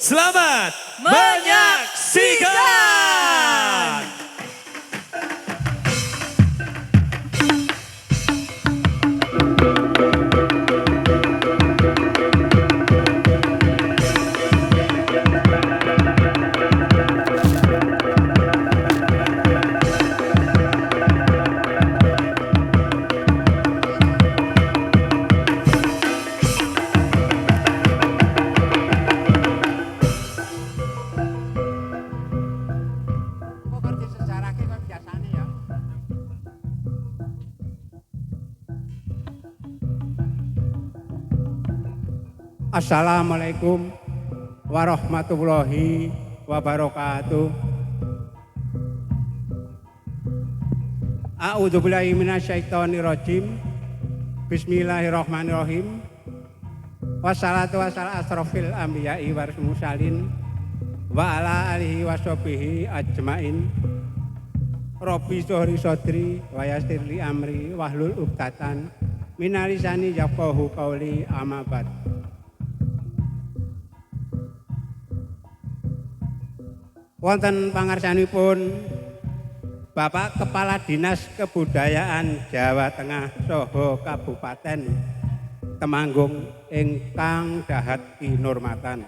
Selamat menyaksikan. Assalamualaikum warahmatullahi wabarakatuh. A'udzubillahi minasyaitonirrajim. Bismillahirrahmanirrahim. Wassalatu wassalamu asrofil anbiya'i wal mursalin wa ala alihi washabihi ajmain. Rabbi sholli sodri wa yassir li amri wahlul 'uqdatam min lisani yafqahu qawli amma ba'd. Wonten pangarsanipun Bapak Kepala Dinas Kebudayaan Jawa Tengah saha Kabupaten Temanggung ingkang dahat kinurmatan.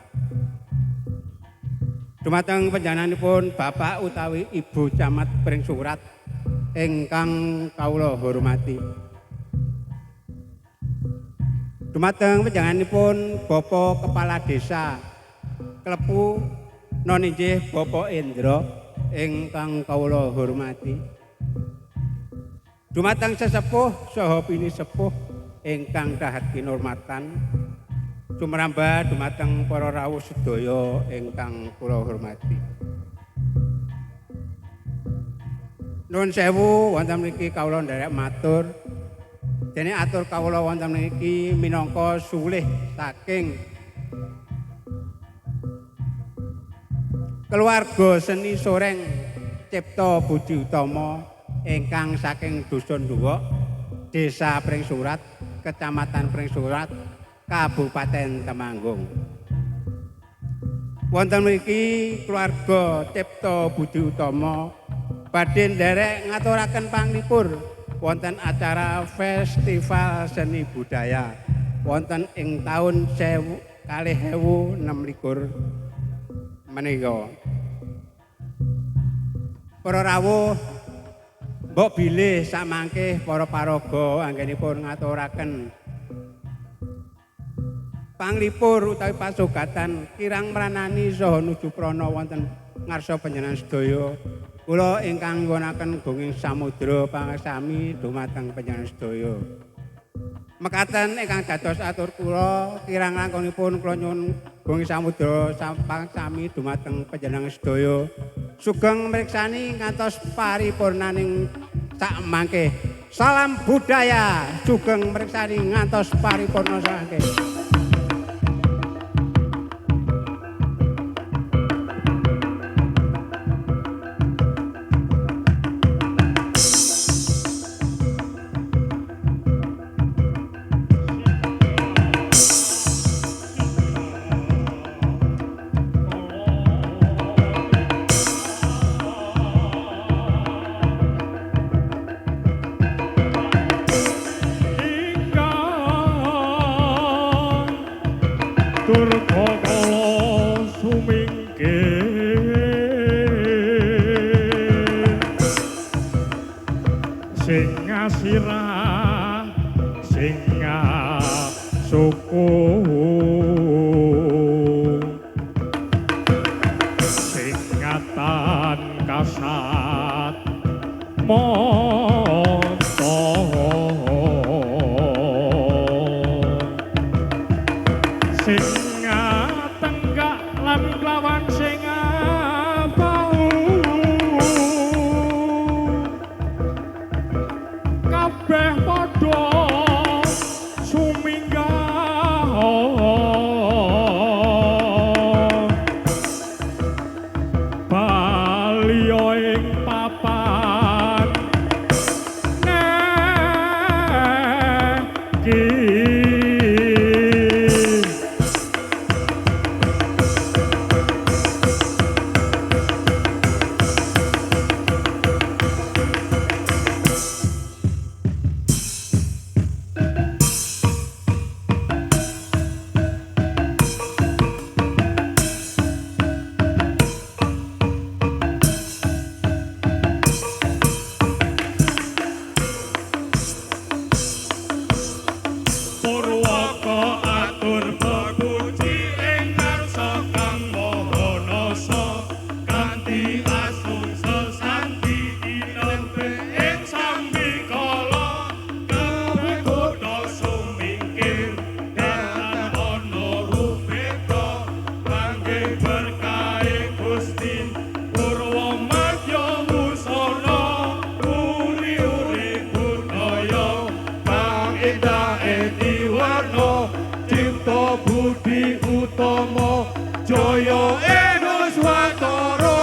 Dumateng panjenenganipun Bapak utawi Ibu Camat Pringsurat ingkang kawula hormati. Dumateng panjenenganipun Bapak Kepala Desa Klepu non inggih Bapak Endra ingkang kawula hormati. Dumateng sesepuh saha pinisepuh ingkang dahat kinurmatan. Sumrambah dumateng para rawuh sedaya ingkang kula hormati. Nuwun sewu wonten mriki kawula nderek matur. Dene atur kawula wonten mriki minangka sulih saking keluarga seni soreng Cipta Budi Utama ingkang saking Dusun Duwok, Desa Pringsurat, Kecamatan Pringsurat, Kabupaten Temanggung. Wonten mriki keluarga Cipta Budi Utama badhe nderek ngaturaken panglipur wonten acara Festival Seni Budaya wonten ing taun 2026 menika. Para rawuh mbok bilih samangke para paraga anggenipun ngaturaken panglipur utawi pasugatan kirang mranani saha nuju prana wonten ngarsa panjenengan sedaya. Kula ingkang nyuwunaken gunging samudra pangesami dumateng panjenengan sedaya. Mekaten ingkang dados atur kula kirang langkungipun kula nyuwun gunging samudra pangesami dumateng panjenengan sedaya. Sugeng mriksani ngantos paripurnaning sak mangke. Salam budaya sugeng mriksani ngantos paripurna mangke. sedaya Enuswatara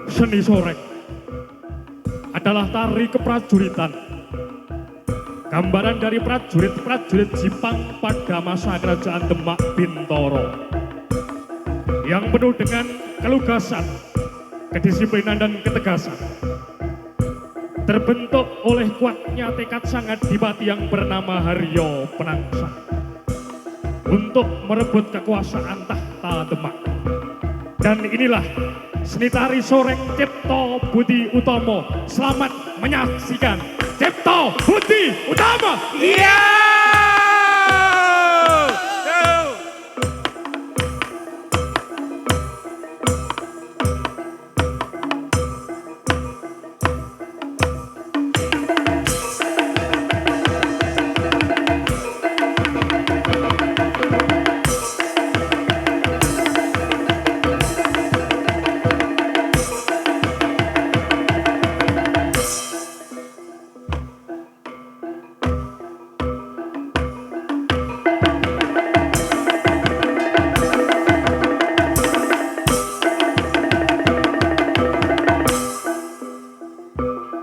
Seni sorek adalah tari keprajuritan, gambaran dari prajurit-prajurit Jipang pada masa kerajaan Demak Bintoro yang penuh dengan kelugasan, kedisiplinan dan ketegasan, terbentuk oleh kuatnya tekad sang adipati yang bernama Haryo Penangsang untuk merebut kekuasaan tahta Demak. Dan inilah seni tari soreng Cipto Budi Utomo. Selamat menyaksikan Cipto Budi Utomo. Iya.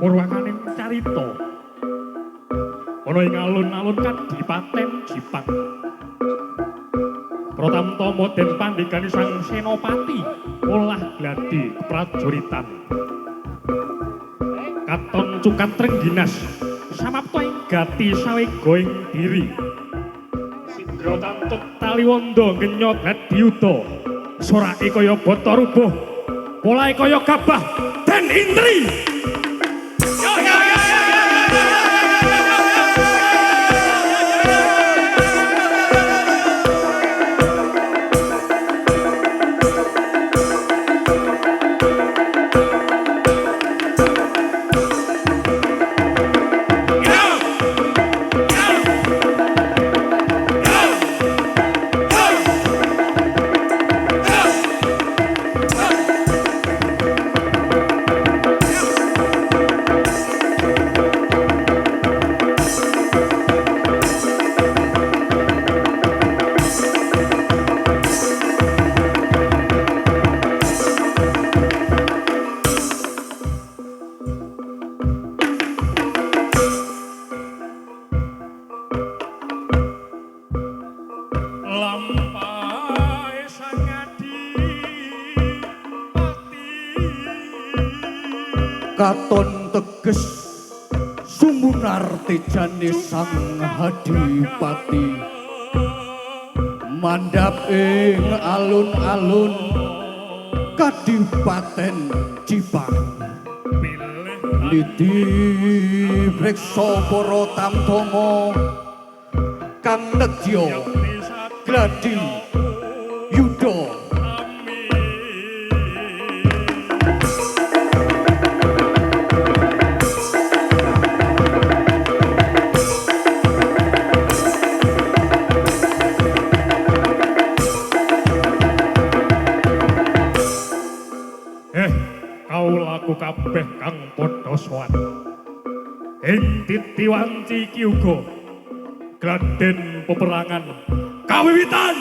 Purwakaning carita ana ing alun-alun Kadipaten Jipang. Pratamtama den pandhegani sang senopati olah gladi keprajuritan. Katon cukat Trengginas samapta ing gati sawega ing diri. Sidra tantut taliwondo ngenya Dadyuda. Sorake kaya bata rubuh, polahe kaya gabah den intri. Lampahe sang adipati katon teges sumunar tejane sang adipati mandhap ing alun-alun Kadipaten Jipang. Lidi breksa para tamtama kang nedya gladi yuda. Kaulaku kabeh kang padha sowan ing titiwanci iki uga gladen peperangan kawiwitan.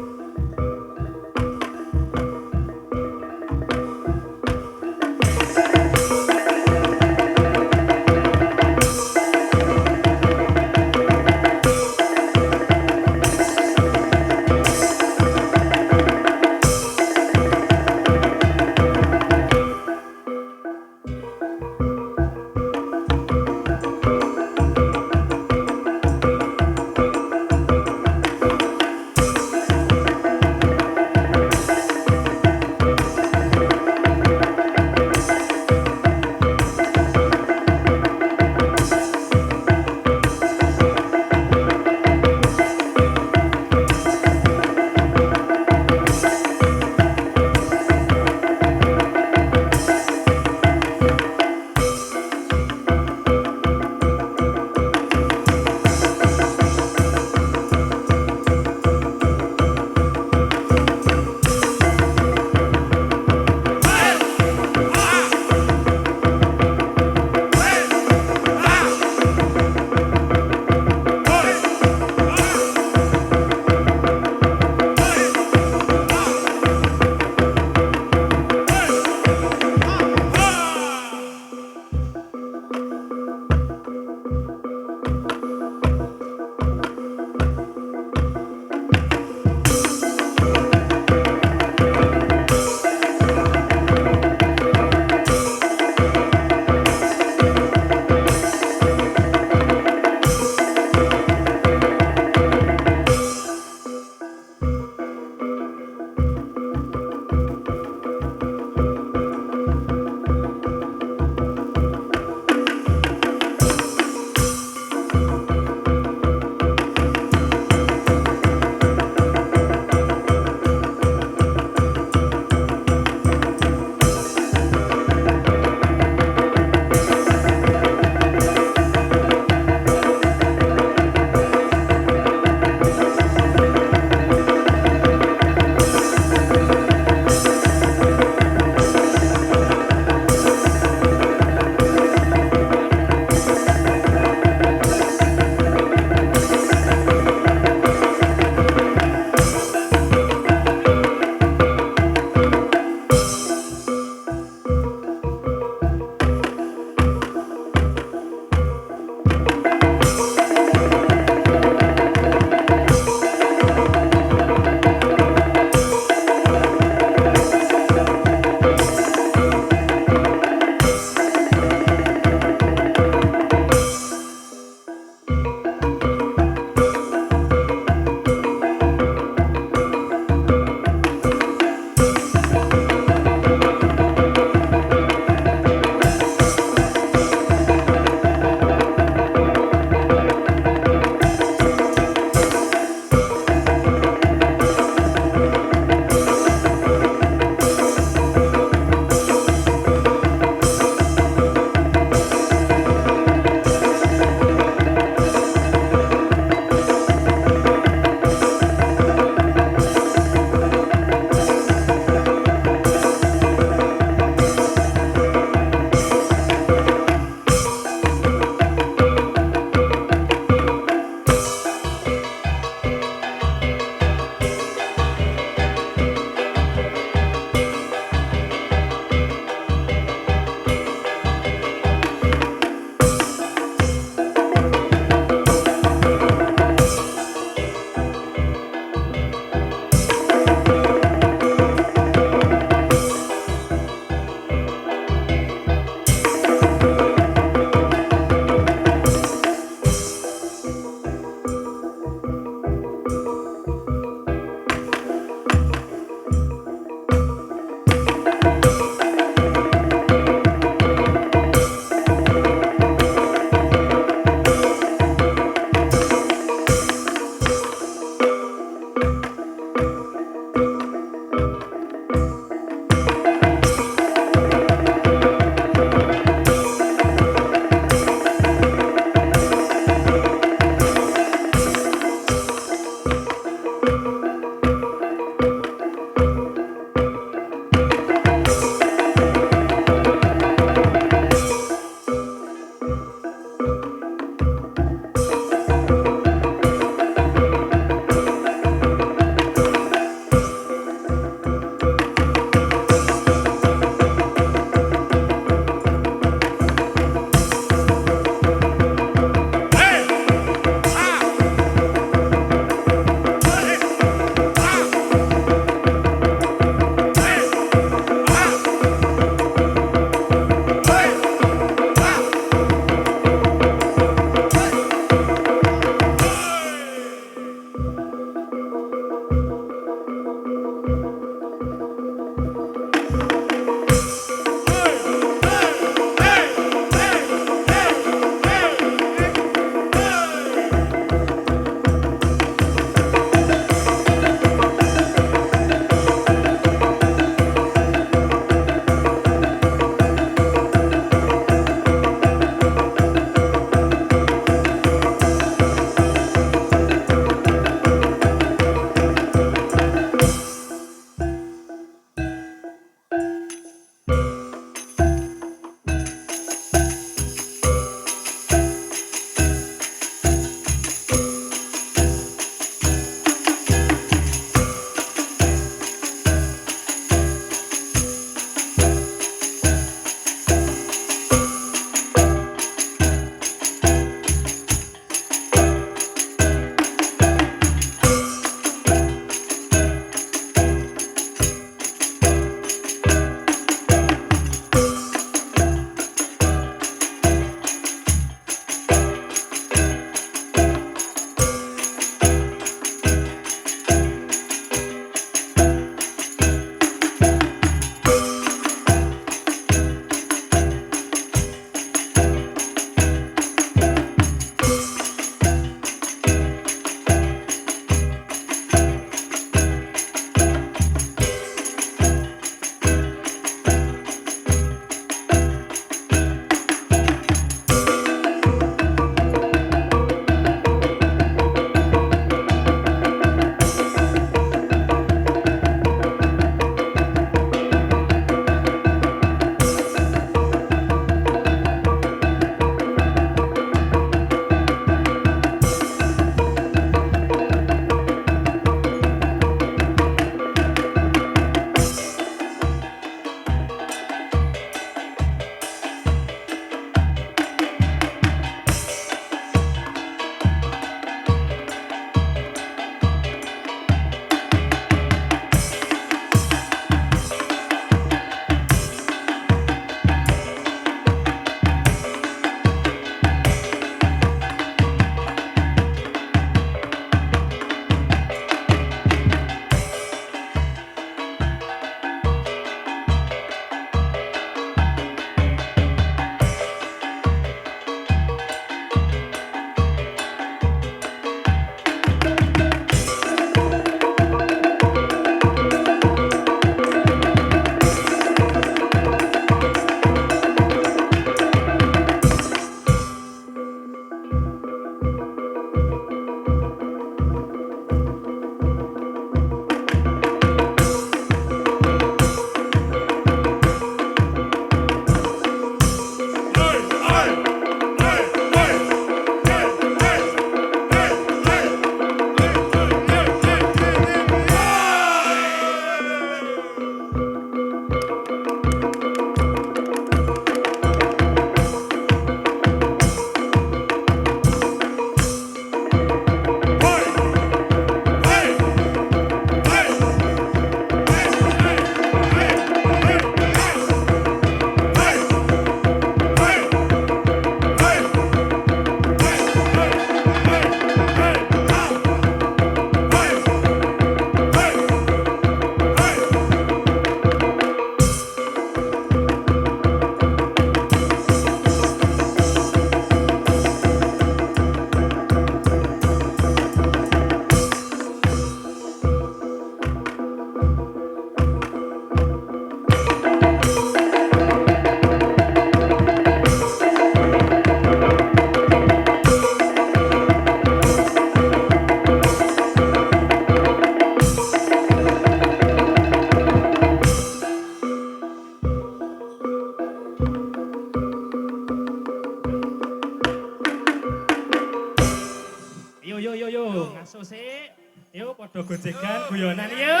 Padha gojegan guyonan yo.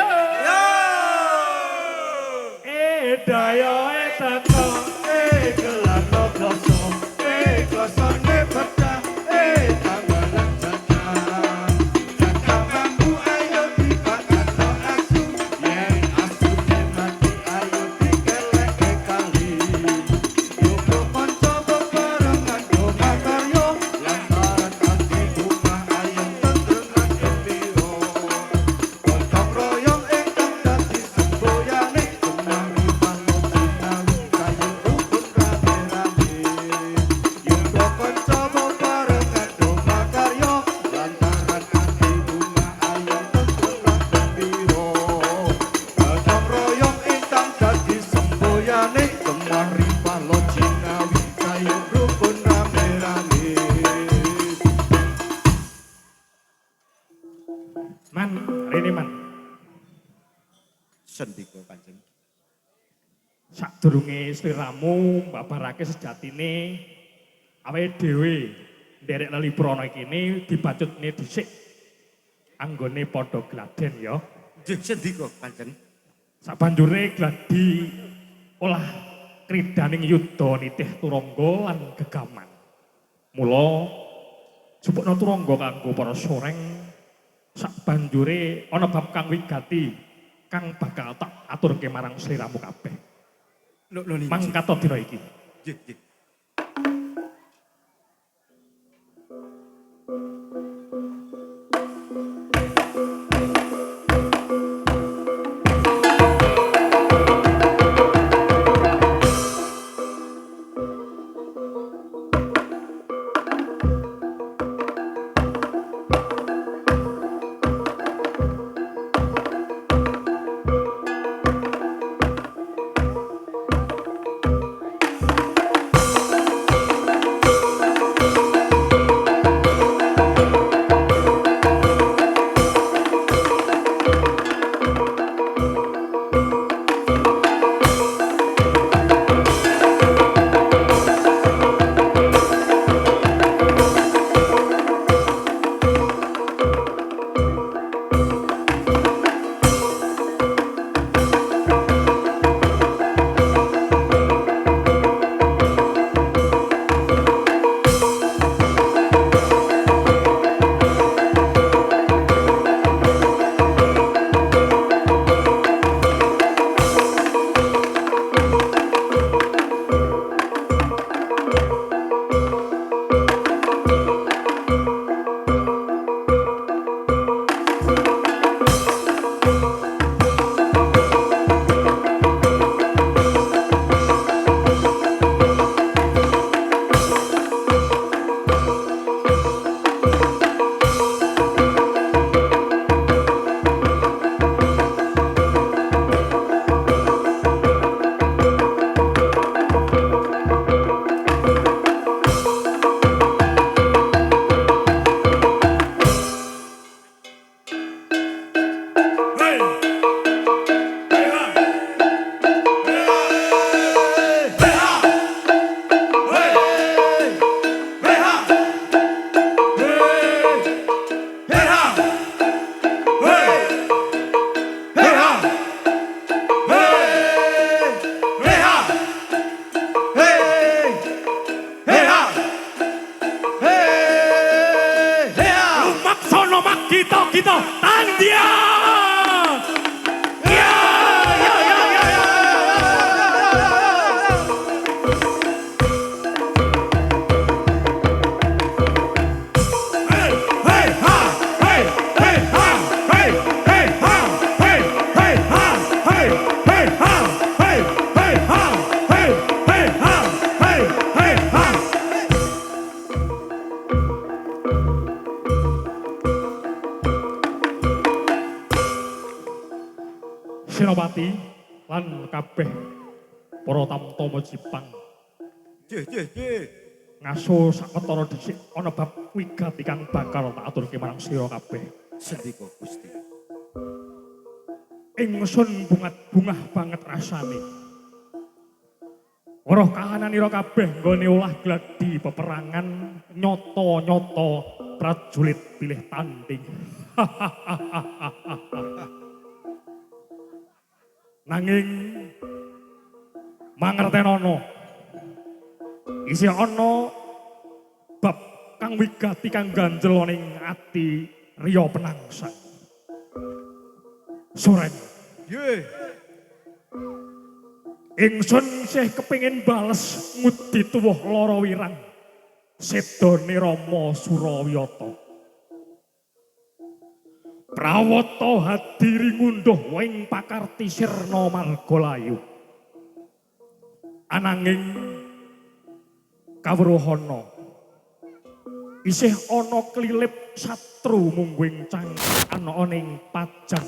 Daya teko Kelana kloso klosone pecah tangalan jatah jatah mampu ayo dipakano asu yen asune mati ayo dikelek kali yo kanca bebarengan do makaryo lantaran ati rumah ayam tentrem gembira gotong royong ingkang dadi semboyane kemari pangocinawi kayu rukun rame-rame yuga kanca bebarengan do makaryo lantaran ati rumah ayam tentrem gembira gotong royong ingkang dadi semboyane kemari pangocinawi kayu rukun rame-rame. Man, rene man. Sendika Kanjeng. Sadurunge sliramu mbabarake sejatine awake dhewe nderek lali prana kene dibacutne dhisik anggone padha gladen ya. Nggih sendika Kanjeng. Sabanjure gladi olah kridaning yudha nitih turangga lan gegaman. Mula jupukna turangga kanggo para soreng sabanjure ana bab kang wigati kang bakal tak aturke marang sliramu kabeh. Lho niki. Mangkata dina iki. Nggih nggih. Senopati lan kabeh para tamtama Jipang Nggih nggih nggih. ngaso sawetara dhisik ana bab wigati kang bakal tak aturke marang sira kabeh. Sendika Gusti. Ingsun bungat-bungah banget rasane. Weruh kahananira kabeh nggone olah gladi peperangan nyoto-nyoto prajurit pilih tanding. Nanging mangertenono isih ana bab kang wigati kang ganjel ning ati Riya Penangsang. Suren. Nggih. Ingsun sih kepingin bales ngudi tuwuh lara wirang sedone Rama Surawiyata. Prawata hadiri ngunduh ing pakarti sirna Margalayu. Ananging kawruhana isih ana klilip satru mungguing cangkekan ana ing Pajang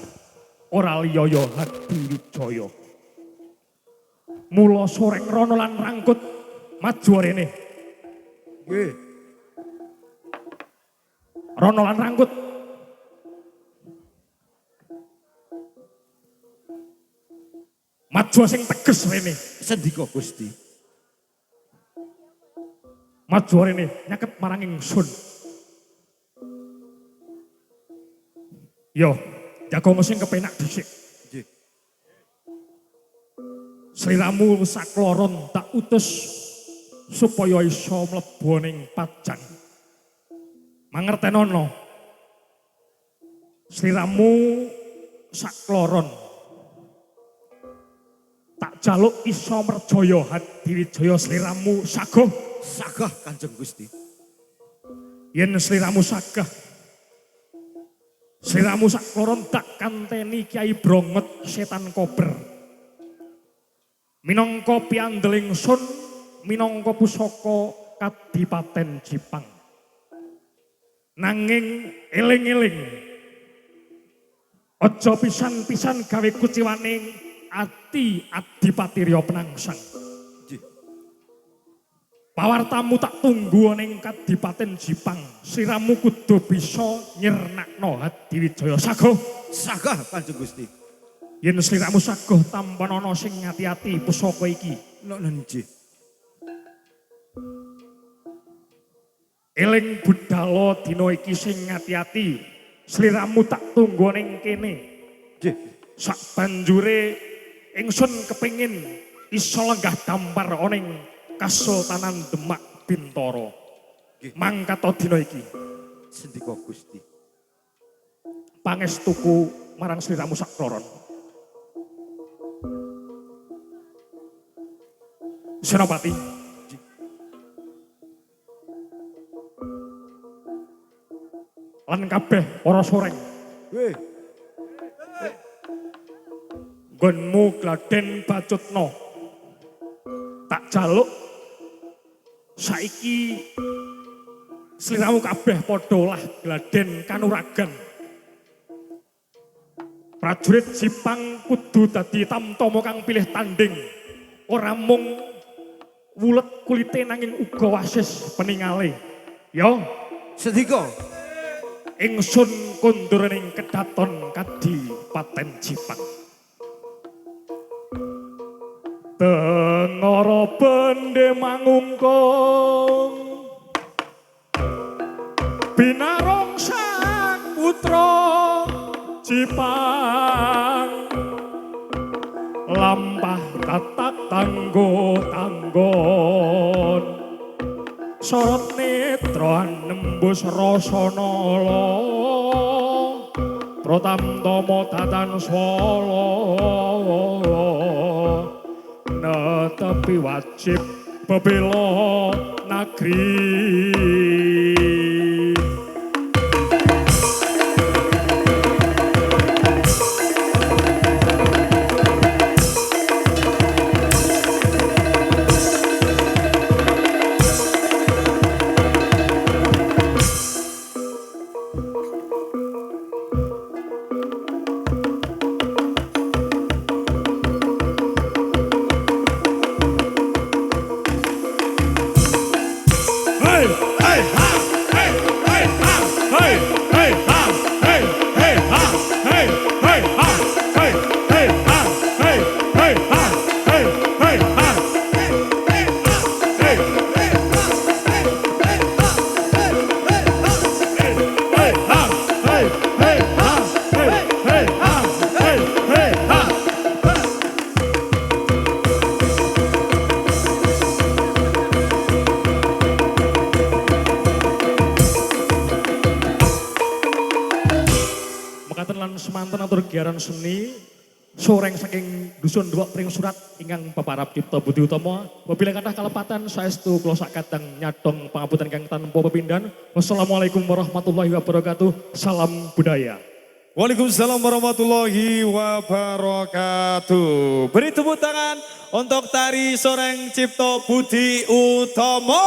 ora liya ya Hadiwijaya. Mula soreng rono lan rangkut maju rene. Nggih. Rono lan rangkut. Maju sing teges rene. Sendika Gusti. Maju rene nyaket marang ingsun. Yo, jagonmu sing kepenak dhisik. Nggih. Sliramu sakloron tak utus supaya iso mlebu ning Pajang. Mangertenono. Sliramu sakloron tak jaluk iso merjaya Hadiwijaya sliramu saguh. Sagah Kanjeng Gusti. Yen sliramu sagah, sliramu sakloron tak kanteni Kyai Bronget Setan Kober. Minangka piandeling sun, minangka pusaka Kadipaten Jipang. Nanging eling-eling, aja pisan-pisan gawe kuciwaning ati Adipati Riya Penangsang. Nggih. Pawartamu tak tunggu ning Kadipaten Jipang. Sliramu kudu bisa nyirnakno Hadiwijaya saguh. Sagah Kanjeng Gusti. Yen sliramu saguh tampan ana sing ngati-ati pusaka iki. Nggih. Eling budhal dina iki sing ngati-ati. Sliramu tak tunggu ning kene. Nggih. Sak banjure ingsun kepengin iso lenggah dampar ana ing Kasultanan Demak Bintara. Nggih. Mangkata dina iki Sendika Gusti. pangestuku marang sliramu sakloron. Senopati, lan kabeh para soreng, Weh. nggonmu Gladen Bacutna. Tak jaluk saiki sliramu kabeh padha olah Gladen Kanuragan. Prajurit Jipang kudu dadi tamtama kang pilih tanding. Ora mung wulet kulite nanging uga wasis peningale. Ya, Sendika. ingsun kondur ning kedaton Kadipaten Jipang. Tengara bende mangungkung binarong sang putra Jipang lampah tatak tanggo-tanggon sorot netra nembus rasa nala pratamtama datan swala netepi wajib bebela negeri. Hey! matur giaran seni soreng saking dusun Duwak Pring Surat ingkang peparap Cipta Budi Utama. Wabilang kathah kalepatan saestu kula sakadang nyadong pangapunten kang tanpa pepindhan. Wassalamualaikum warahmatullahi wabarakatuh. Salam budaya. Waalaikumsalam warahmatullahi wabarakatuh. Beri tepuk tangan untuk tari soreng Cipta Budi Utama.